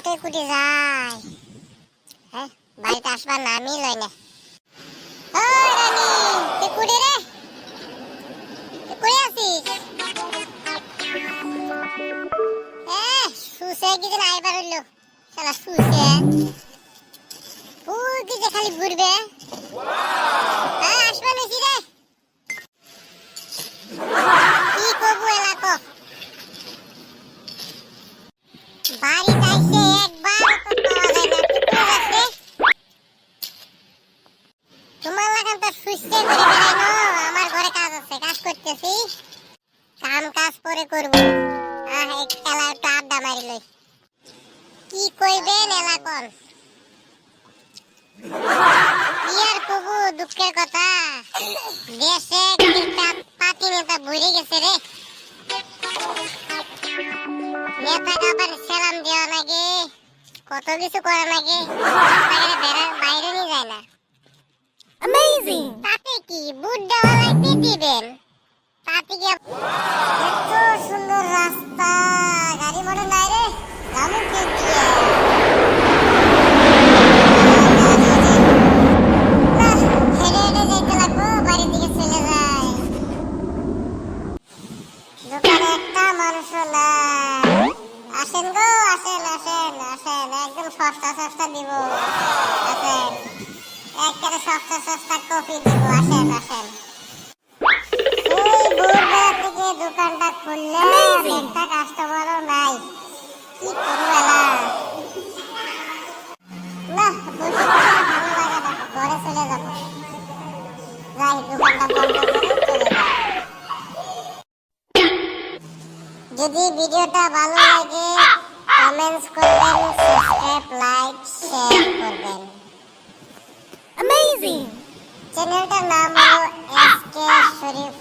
কই কুটি যায় হ্যাঁ বাড়িতে আসবার নামই লয় না। ও রানী তুই কুটি রে তুই কই আছিস? সুসে কি দিন আইবার হইলো শালা সুসে ওই কি যে খালি ঘুরবে। হ্যাঁ আসবা নাকি রে কি করবো এলাকো বাড়ি যাইছে একবার তো পাওয়া যায় না তুই কই যাচ্ছে? তোমার লাগান তো সুস্থে করে বেড়াইনো আমার ঘরে কাজ আছে কাজ করতেছি কাম কাজ পরে করবো। এই খেলা একটু আড্ডা মারি লই কি কইবেন এলাকন ইয়ার প্রভু দুঃখের কথা দেশে একটা পাতি নেতা ভরে গেছে রে। নেতাকে আবার সালাম দেওয়া লাগে কত কিছু করা লাগে বাইরে নিয়ে যায় না। অ্যামেজিং তাতে কি বুট দেওয়া লাগবে দিবেন তাতে কি এত সুন্দর রাস্তা গাড়ি মোটর নাই রে যাবো কি দিয়ে হেঁটে হেঁটে যেতে লাগবো বাড়ির দিকে চলে যায়। দোকানে একটা মানুষ নাই আসেন গো আসেন আসেন আসেন একদম সস্তা সস্তা দিব আসেন একেবারে সস্তা সস্তা কফি দিব আসেন আসেন। এই ভোরবেলা থেকে দোকানটা খুললে একটা কাস্টমারও নাই কি করবো এলা না বসে বসে ভালো লাগে না ঘরে চলে যাবো যাই দোকানটা বন্ধ করে চলে যাবো। যদি ভিডিওটা ভালো লাগে কমেন্টস করবেন সাবস্ক্রাইব লাইক শেয়ার করবেন। অ্যামেজিং চ্যানেলটার নাম হলো এসকে শরীফ।